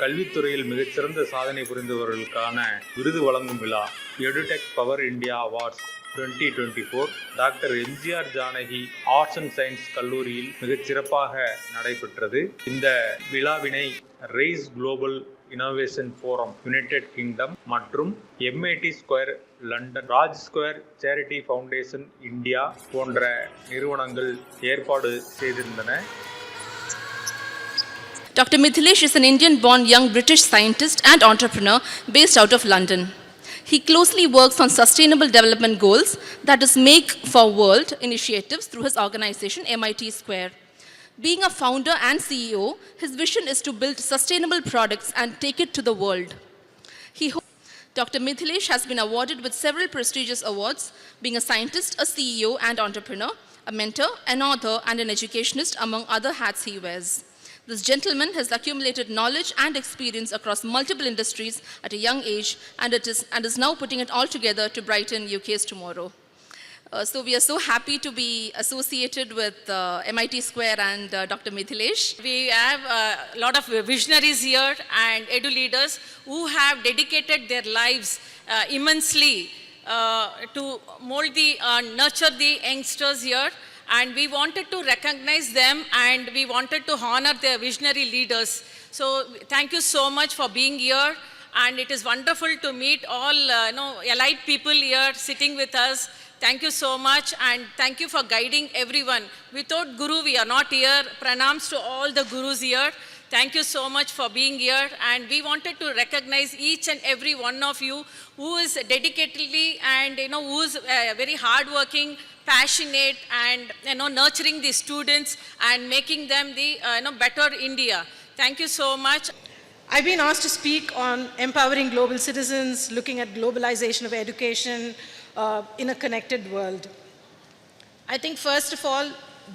கல்வித்துறையில் மிகச்சிறந்த சாதனை புரிந்தவர்களுக்கான விருது வழங்கும் விழா EduTech power India awards 2024 doctor MGR Janaki arts and science கல்லூரியில் மிகச்சிறப்பாக நடைபெற்றது. இந்த விழாவினை rice global innovation forum United kingdom மற்றும் MIT square London, Raj square charity foundation India போன்ற நிறுவனங்கள் ஏற்பாடு செய்திருந்தன. Dr. Mithilesh is an Indian-born young British scientist and entrepreneur based out of London. He closely works on sustainable development goals, that is Make for World initiatives through his organization MIT Square. Being a founder and CEO, his vision is to build sustainable products and take it to the world. Dr. Mithilesh has been awarded with several prestigious awards, being a scientist, a CEO and entrepreneur, a mentor, an author and an educationist, among other hats he wears. This gentleman has accumulated knowledge and experience across multiple industries at a young age and is now putting it all together to brighten UK's tomorrow. So we are so happy to be associated with MIT Square and Dr. Mithilesh. We have a lot of visionaries here and edu leaders who have dedicated their lives immensely to mold nurture the youngsters here. And we wanted to recognize them and we wanted to honor their visionary leaders. So thank you so much for being here. And it is wonderful to meet all elite people here sitting with us. Thank you so much and thank you for guiding everyone. Without Guru, we are not here. Pranams to all the Gurus here. Thank you so much for being here. And we wanted to recognize each and every one of you who is dedicatedly and who is very hardworking, passionate and nurturing the students and making them the better India. Thank you so much. I've been asked to speak on empowering global citizens, looking at globalization of education in a connected world. I think first of all,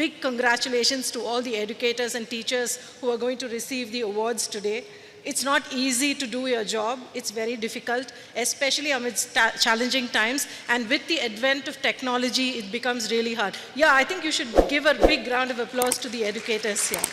big congratulations to all the educators and teachers who are going to receive the awards today. It's not easy to do your job. It's very difficult, especially amidst challenging times. And with the advent of technology, it becomes really hard. Yeah, I think you should give a big round of applause to the educators here.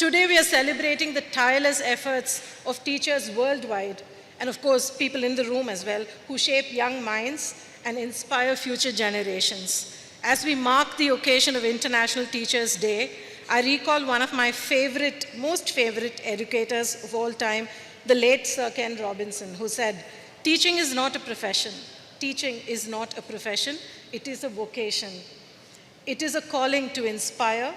Today, we are celebrating the tireless efforts of teachers worldwide, and of course, people in the room as well, who shape young minds and inspire future generations. As we mark the occasion of International Teachers' Day, I recall one of my most favorite educators of all time, the late Sir Ken Robinson, who said, "Teaching is not a profession. Teaching is not a profession. It is a vocation. It is a calling to inspire,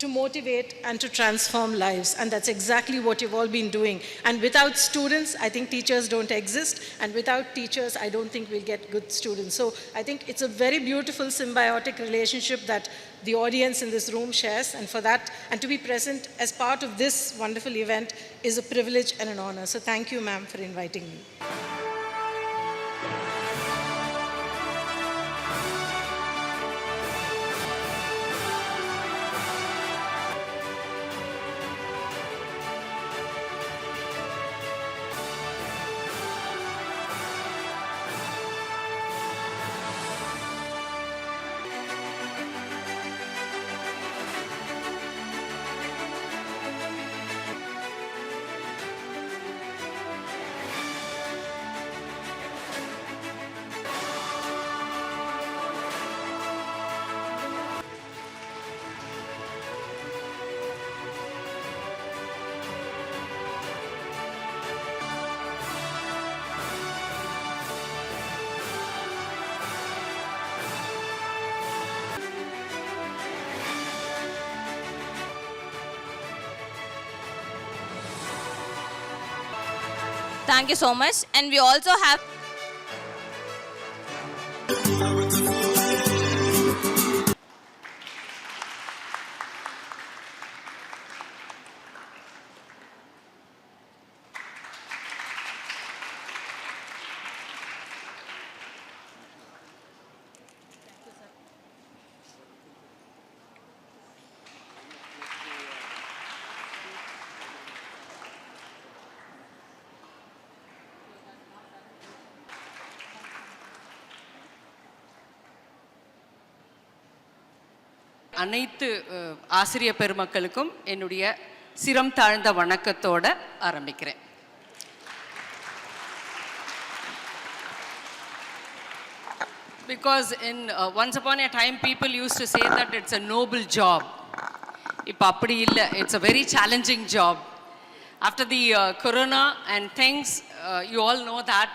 to motivate, and to transform lives." And that's exactly what you've all been doing. And without students, I think teachers don't exist. And without teachers, I don't think we'll get good students. So I think it's a very beautiful symbiotic relationship that the audience in this room shares. And for that, and to be present as part of this wonderful event is a privilege and an honor. So thank you, ma'am, for inviting me. Thank you so much. And we also have அனைத்து ஆசிரியர் பெருமக்களுக்கும் என்னுடைய சிரம் தாழ்ந்த வணக்கத்தோட ஆரம்பிக்கிறேன். Because once upon a time people used to say that it's a noble job. இப்போ அப்படி இல்லை, it's a very challenging job. After the corona and things, you all know that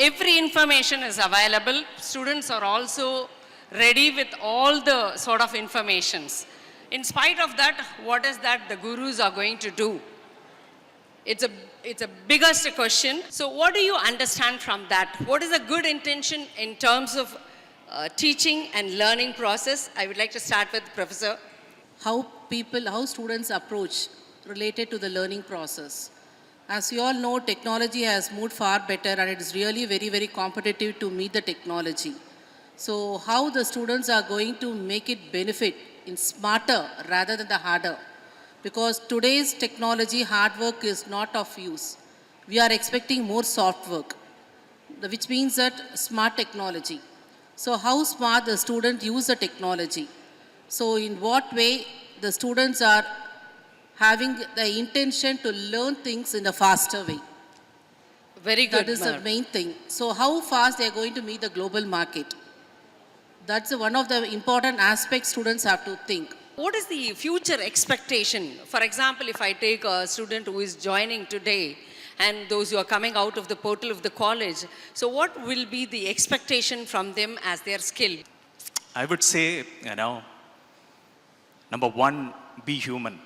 every information is available. Students are also ready with all the sort of informations. In spite of that, what is that the gurus are going to do? It's a biggest question. So what do you understand from that? What is a good intention in terms of teaching and learning process? I would like to start with Professor. How students approach related to the learning process. As you all know, technology has moved far better and it is really very, very competitive to meet the technology. So how the students are going to make it benefit in smarter rather than the harder? Because today's technology, hard work is not of use. We are expecting more soft work, which means that smart technology. So how smart the student use the technology? So in what way the students are having the intention to learn things in a faster way? Very good. That is the main thing. So how fast they are going to meet the global market? That's one of the important aspects students have to think. What is the future expectation? For example, if I take a student who is joining today and those who are coming out of the portal of the college, so what will be the expectation from them as their skill? I would say, number one, be human.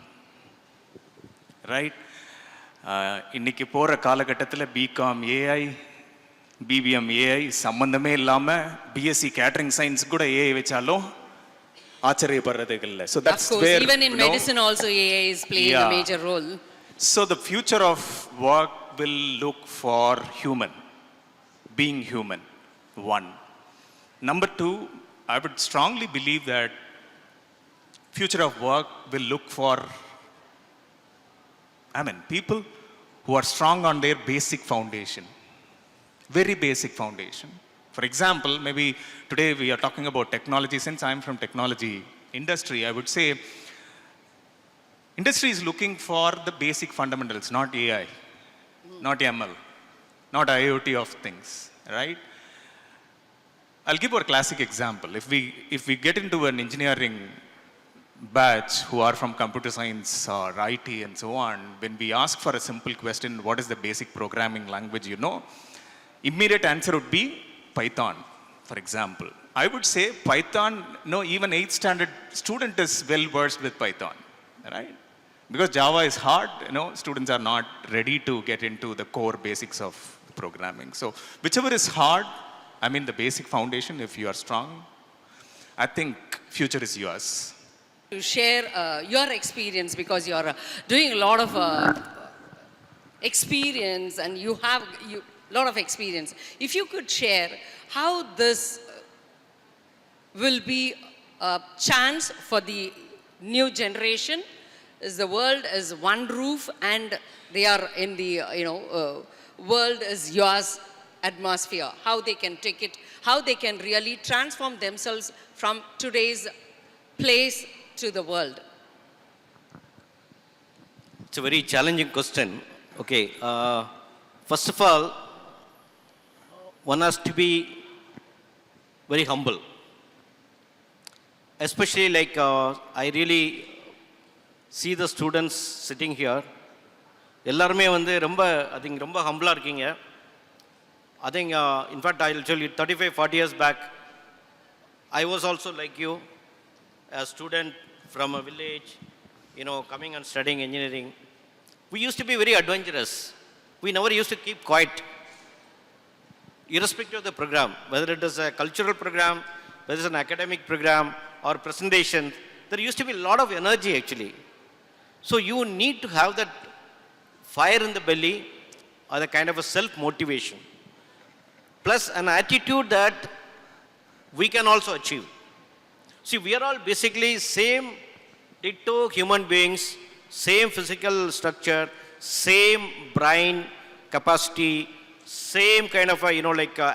Right? இன்னைக்கு போகிற காலகட்டத்தில் BCom AI, BBM AI சம்மந்தமே இல்லாமல் BSc catering science கூட AI வச்சாலும் ஆச்சரியப்படுறதுக்கு இல்லை. So that's where, even in medicine also AI is playing a major role. So the future of work will look for human, being human, one. Number two, I would strongly believe that future of work will look for, people who are strong on their basic foundation, very basic foundation. For example, maybe today we are talking about technology. Since I'm from technology industry, I would say industry is looking for the basic fundamentals, not AI, not ML, not IoT of things, right? I'll give a classic example. If we get into an engineering batch who are from computer science or IT and so on, when we ask for a simple question, what is the basic programming language you know? Immediate answer would be Python, for example. I would say Python, even 8th standard student is well versed with Python, right? Because Java is hard, students are not ready to get into the core basics of programming. So whichever is hard, the basic foundation, if you are strong, I think future is yours. To share your experience, because you are doing a lot of experience and you have lot of experience. If you could share how this will be a chance for the new generation, is the world is one roof and they are in the world is yours atmosphere, how they can take it, how they can really transform themselves from today's place to the world. It's a very challenging question. Okay, first of all, one has to be very humble. Especially I really see the students sitting here. எல்லாருமே I think ரொம்ப ஹம்பிளாக இருக்கீங்க. I think, in fact, I'll tell you, 35-40 years back, I was also like you, a student from a village, coming and studying engineering. We used to be very adventurous. We never used to keep quiet. Irrespective of the program, whether it is a cultural program, whether it's an academic program or presentation, there used to be a lot of energy actually. So you need to have that fire in the belly or the kind of a self-motivation. Plus an attitude that we can also achieve. See, we are all basically same ditto human beings, same physical structure, same brain capacity, same kind of a,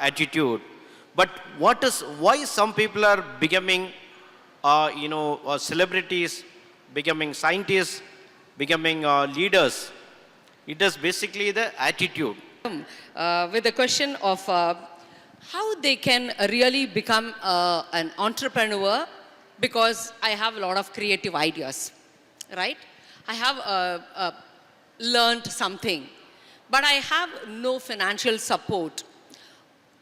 attitude. But why some people are becoming celebrities, becoming scientists, becoming leaders. It is basically the attitude. With the question of how they can really become an entrepreneur, because I have a lot of creative ideas, right? I have learned something, but I have no financial support.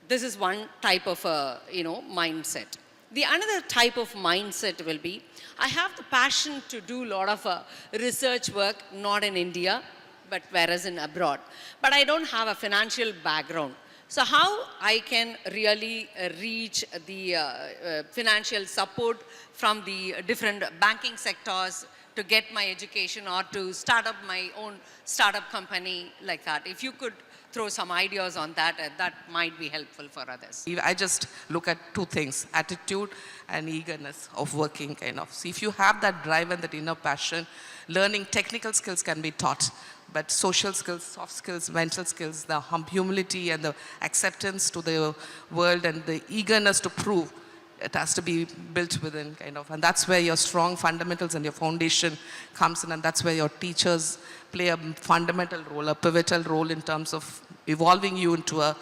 This is one type of mindset. The another type of mindset will be, I have the passion to do a lot of research work, not in India, but whereas in abroad. But I don't have a financial background. So how I can really reach the financial support from the different banking sectors to get my education or to start up my own startup company like that. If you could throw some ideas on that, that might be helpful for others. I just look at two things, attitude and eagerness of working kind of. So if you have that drive and that inner passion, learning technical skills can be taught, but social skills, soft skills, mental skills, the humility and the acceptance to the world and the eagerness to prove, it has to be built within kind of. And that's where your strong fundamentals and your foundation comes in, and that's where your teachers play a fundamental role, a pivotal role in terms of evolving you into a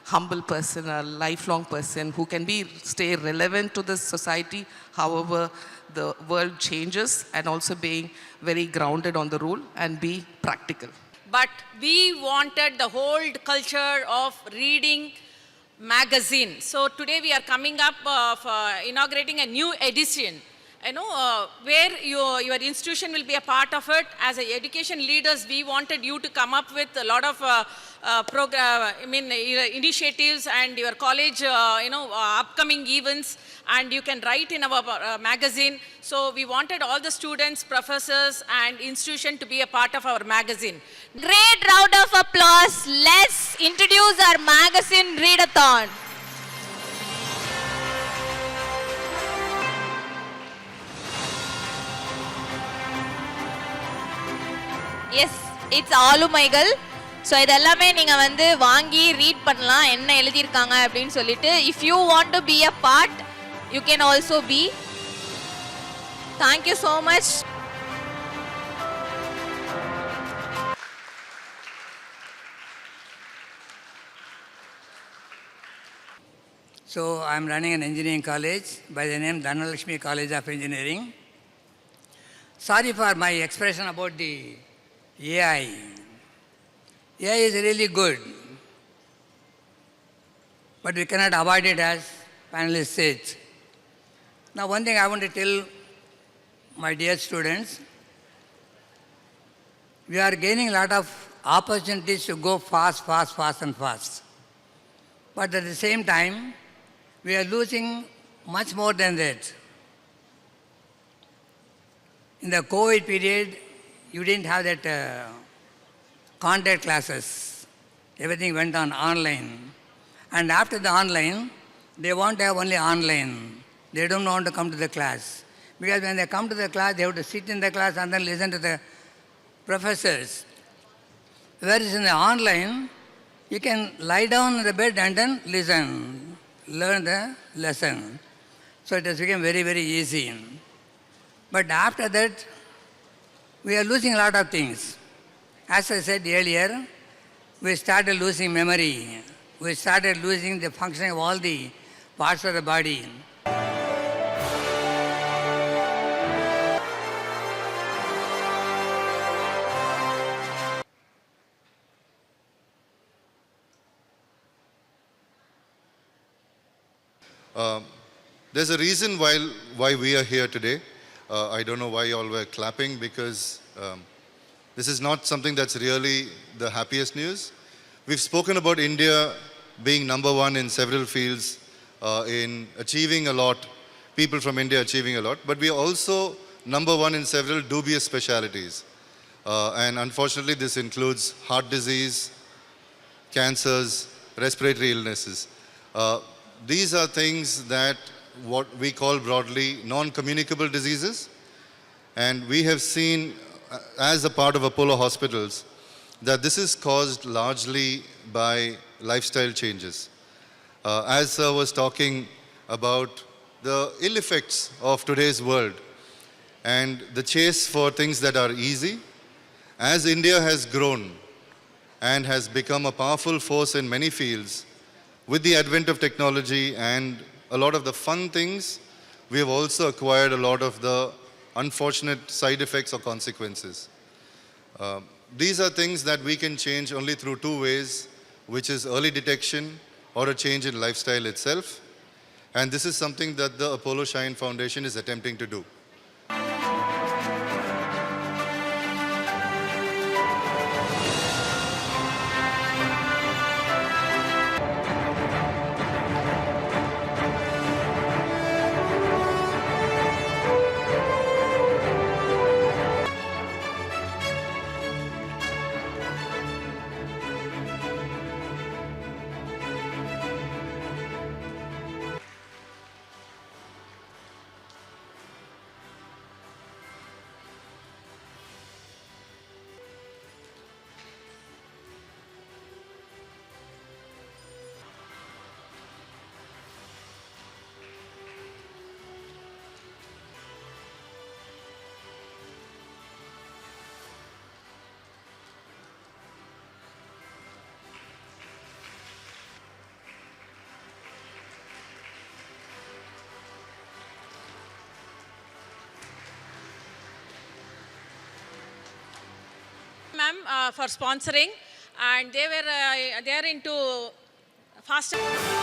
humble person, a lifelong person who can stay relevant to this society, however the world changes, and also being very grounded on the rule and be practical. But we wanted the whole culture of reading magazine. So today we are coming up of inaugurating a new edition, where your institution will be a part of it. As education leaders, we wanted you to come up with a lot of initiatives and your college, upcoming events, and you can write in our magazine. So we wanted all the students, professors, and institution to be a part of our magazine. Great round of applause. Let's introduce our magazine readathon. Yes, it's ஆளுமைகள். So இதெல்லாமே நீங்கள் வந்து வாங்கி read பண்ணலாம் என்ன எழுதியிருக்காங்க அப்படின்னு சொல்லிட்டு. If you want to be a part, you can also be. Thank you so much. So I'm running an engineering college by the name Dhanalakshmi College of Engineering. Sorry for my expression about the AI. AI is really good, but we cannot avoid it, as panelists said. Now, one thing I want to tell my dear students, we are gaining a lot of opportunities to go fast, and fast. But at the same time, we are losing much more than that. In the COVID period, you didn't have that contact classes. Everything went on online. And after the online, they want to have only online. They don't want to come to the class. Because when they come to the class, they have to sit in the class and then listen to the professors. Whereas in the online, you can lie down in the bed and then listen, learn the lesson. So it has become very, very easy. But after that, we are losing a lot of things. As I said earlier, we started losing memory. We started losing the functioning of all the parts of the body. There's a reason why we are here today. I don't know why you all were clapping, because this is not something that's really the happiest news. We've spoken about India being number one in several fields, in achieving a lot, people from India achieving a lot, but we are also number one in several dubious specialities. And unfortunately, this includes heart disease, cancers, respiratory illnesses. These are things that what we call broadly non-communicable diseases. And we have seen, as a part of Apollo hospitals, that this is caused largely by lifestyle changes. As Sir was talking about the ill effects of today's world and the chase for things that are easy. As India has grown and has become a powerful force in many fields, with the advent of technology and a lot of the fun things, we have also acquired a lot of the unfortunate side effects or consequences. These are things that we can change only through two ways, which is early detection or a change in lifestyle itself. And this is something that the Apollo Shine Foundation is attempting to do. Ma'am, for sponsoring, and they are into faster.